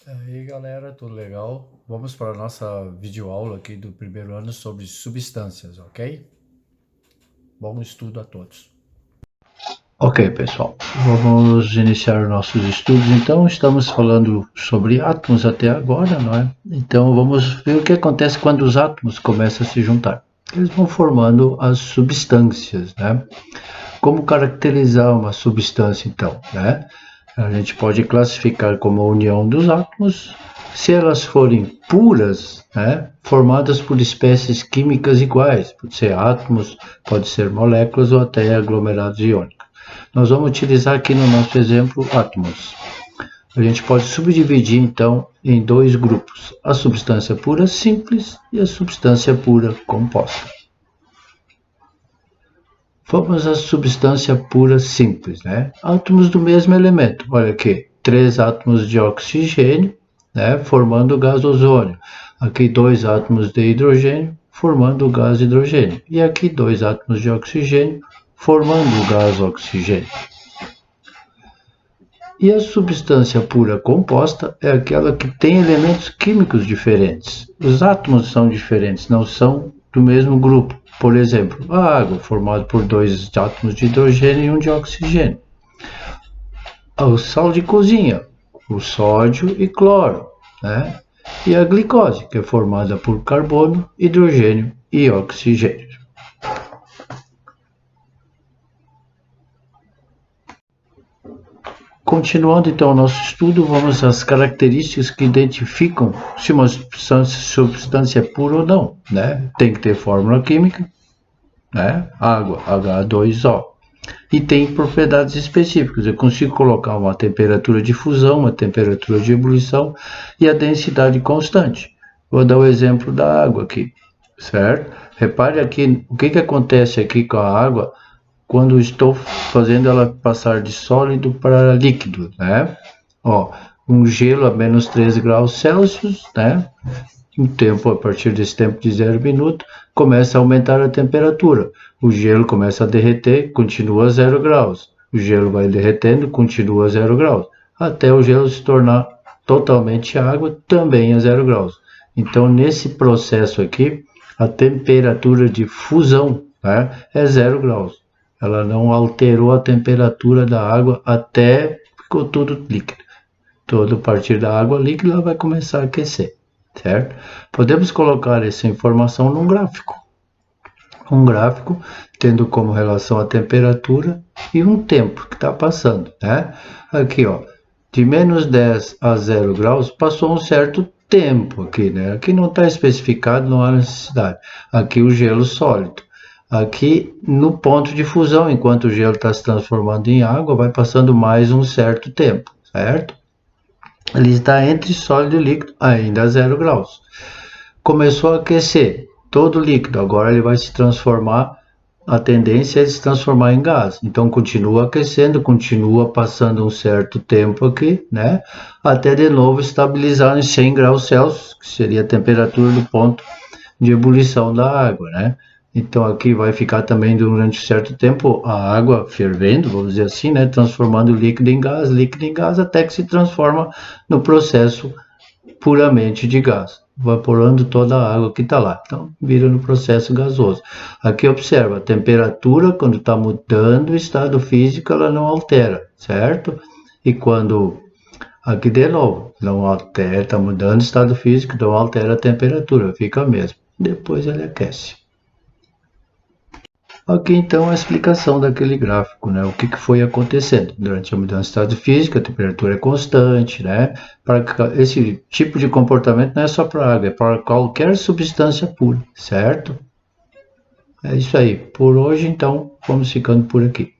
Aí galera, tudo legal? Vamos para a nossa videoaula aqui do primeiro ano sobre substâncias, ok? Bom estudo a todos. Ok, pessoal, vamos iniciar nossos estudos. Então, estamos falando sobre átomos até agora, não é? Então, vamos ver o que acontece quando os átomos começam a se juntar. Eles vão formando as substâncias, né? Como caracterizar uma substância, então, né? A gente pode classificar como a união dos átomos, se elas forem puras, né, formadas por espécies químicas iguais, pode ser átomos, pode ser moléculas ou até aglomerados iônicos. Nós vamos utilizar aqui no nosso exemplo átomos. A gente pode subdividir então em dois grupos, a substância pura simples e a substância pura composta. Vamos à substância pura simples, né? Átomos do mesmo elemento. Olha aqui, 3 átomos de oxigênio, né, formando o gás ozônio. Aqui 2 átomos de hidrogênio, formando o gás hidrogênio. E aqui 2 átomos de oxigênio, formando o gás oxigênio. E a substância pura composta é aquela que tem elementos químicos diferentes. Os átomos são diferentes, não são do mesmo grupo. Por exemplo, a água, formada por 2 átomos de hidrogênio e um de oxigênio. O sal de cozinha, o sódio e cloro, né? E a glicose, que é formada por carbono, hidrogênio e oxigênio. Continuando então o nosso estudo, vamos às características que identificam se uma substância é pura ou não, né? Tem que ter fórmula química, né? Água, H2O. E tem propriedades específicas. Eu consigo colocar uma temperatura de fusão, uma temperatura de ebulição e a densidade constante. Vou dar o exemplo da água aqui, certo? Repare aqui o que acontece aqui com a água quando estou fazendo ela passar de sólido para líquido, né? Ó, um gelo a menos 13 graus Celsius, né? Um tempo, a partir desse tempo de 0 minuto, começa a aumentar a temperatura. O gelo começa a derreter, continua a 0 graus. O gelo vai derretendo, continua a 0 graus. Até o gelo se tornar totalmente água, também a 0 graus. Então, nesse processo aqui, a temperatura de fusão, né, é 0 graus. Ela não alterou a temperatura da água até ficou tudo líquido. Todo a partir da água líquida ela vai começar a aquecer, certo? Podemos colocar essa informação num gráfico. Um gráfico tendo como relação a temperatura e um tempo que está passando, né? Aqui, ó, de menos 10 a 0 graus passou um certo tempo aqui, né? Aqui não está especificado, não há necessidade. Aqui o gelo sólido. Aqui no ponto de fusão, enquanto o gelo está se transformando em água, vai passando mais um certo tempo, certo? Ele está entre sólido e líquido, ainda a 0 graus. Começou a aquecer todo o líquido, agora ele vai se transformar, a tendência é se transformar em gás. Então continua aquecendo, continua passando um certo tempo aqui, né? Até de novo estabilizar em 100 graus Celsius, que seria a temperatura do ponto de ebulição da água, né? Então aqui vai ficar também durante um certo tempo a água fervendo, vamos dizer assim, né? Transformando líquido em gás, até que se transforma no processo puramente de gás, evaporando toda a água que está lá. Então vira no processo gasoso. Aqui observa, a temperatura quando está mudando o estado físico ela não altera, certo? E quando aqui de novo, não altera, está mudando o estado físico, não altera a temperatura, fica a mesma. Depois ele aquece. Aqui então a explicação daquele gráfico, né? O que foi acontecendo durante a mudança de estado físico, a temperatura é constante, né? Para esse tipo de comportamento não é só para água, é para qualquer substância pura, certo? É isso aí. Por hoje então vamos ficando por aqui.